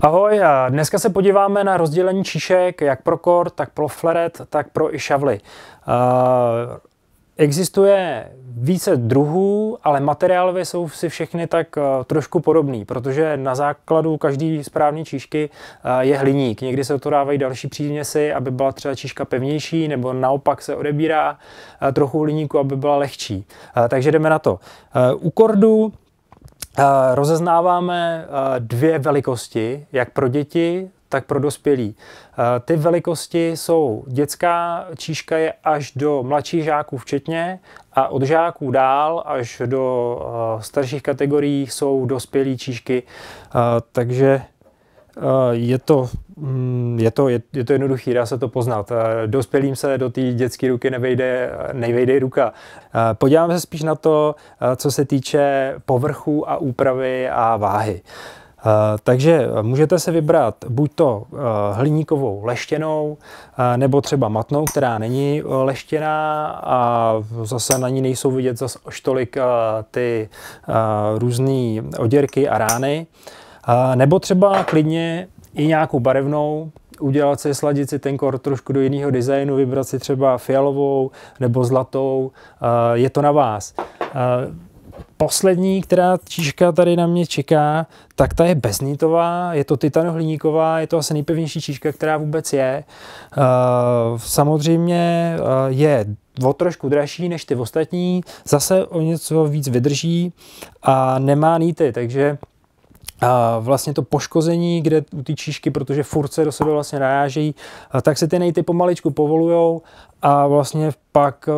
Ahoj, a dneska se podíváme na rozdělení číšek jak pro kord, tak pro flaret, tak pro i šavly. Existuje více druhů, ale materiálově jsou si všechny tak trošku podobný, protože na základu každý správné číšky je hliník. Někdy se to dávají další příměsi, aby byla třeba číška pevnější, nebo naopak se odebírá trochu hliníku, aby byla lehčí. Takže jdeme na to. U kordu rozeznáváme dvě velikosti, jak pro děti, tak pro dospělí. Ty velikosti jsou dětská číška je až do mladších žáků včetně a od žáků dál až do starších kategorií jsou dospělé číšky, takže je to jednoduché, dá se to poznat. Dospělým se do té dětské ruky nevejde ruka. Podíváme se spíš na to, co se týče povrchu a úpravy a váhy. Takže můžete si vybrat buď to hliníkovou leštěnou, nebo třeba matnou, která není leštěná a zase na ní nejsou vidět zase až tolik ty různé oděrky a rány. Nebo třeba klidně i nějakou barevnou, udělat si, sladit si ten kord trošku do jiného designu, vybrat si třeba fialovou nebo zlatou, je to na vás. Poslední, která číška tady na mě čeká, tak ta je beznítová, je to titanohliníková, je to asi nejpevnější číška, která vůbec je. Samozřejmě je o trošku dražší než ty ostatní, zase o něco víc vydrží a nemá nýty, takže vlastně to poškození, kde u té číšky, protože furt se do sebe vlastně narážejí, tak se ty nejty pomaličku povolujou a vlastně pak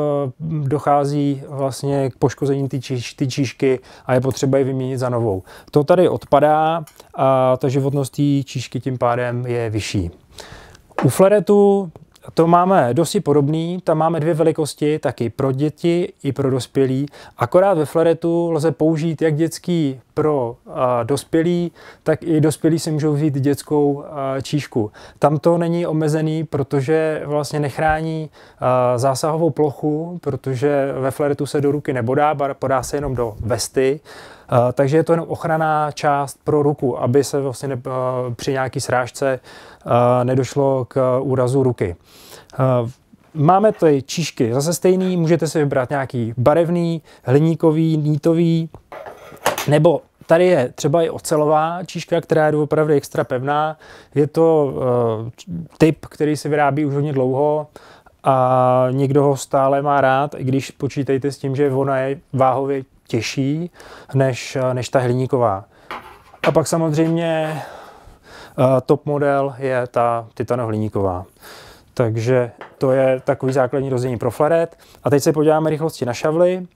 dochází vlastně k poškození té číšky a je potřeba ji vyměnit za novou. To tady odpadá a ta životnost té číšky tím pádem je vyšší. U flaretu to máme dosti podobný, tam máme dvě velikosti, taky pro děti i pro dospělí. Akorát ve flaretu lze použít jak dětský pro dospělí, tak i dospělí si můžou vzít dětskou číšku. Tam to není omezený, protože vlastně nechrání zásahovou plochu, protože ve flaretu se do ruky nebodá, podá se jenom do vesty. Takže je to jenom ochranná část pro ruku, aby se vlastně při nějaký srážce nedošlo k úrazu ruky. Máme tady číšky zase stejný, můžete si vybrat nějaký barevný, hliníkový, nítový, nebo tady je třeba i ocelová číška, která je opravdu extra pevná. Je to typ, který se vyrábí už hodně dlouho a někdo ho stále má rád, i když počítejte s tím, že ona je váhově těžší než ta hliníková. A pak samozřejmě top model je ta titanohliníková. Takže to je takový základní rozdělení pro flaret. A teď se podíváme rychlosti na šavly.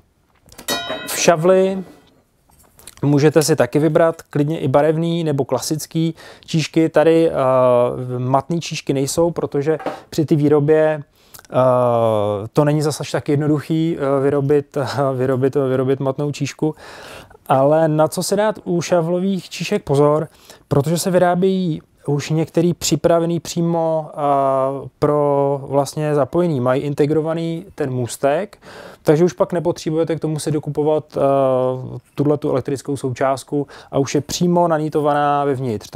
V šavly můžete si taky vybrat klidně i barevný nebo klasický číšky. Tady matné číšky nejsou, protože při té výrobě to není zase až tak jednoduchý vyrobit matnou číšku. Ale na co se dát u šavlových číšek pozor, protože se vyrábějí už některý připravený přímo pro vlastně zapojení. Mají integrovaný ten můstek, takže už pak nepotřebujete k tomu si dokupovat tuhletu elektrickou součástku a už je přímo nanítovaná vevnitř.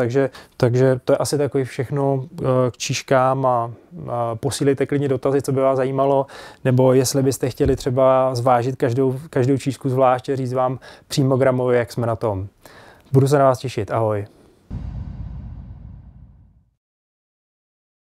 Takže to je asi takový všechno k číškám a posílejte klidně dotazy, co by vás zajímalo, nebo jestli byste chtěli třeba zvážit každou číšku zvlášť a říct vám přímo gramově, jak jsme na tom. Budu se na vás těšit. Ahoj.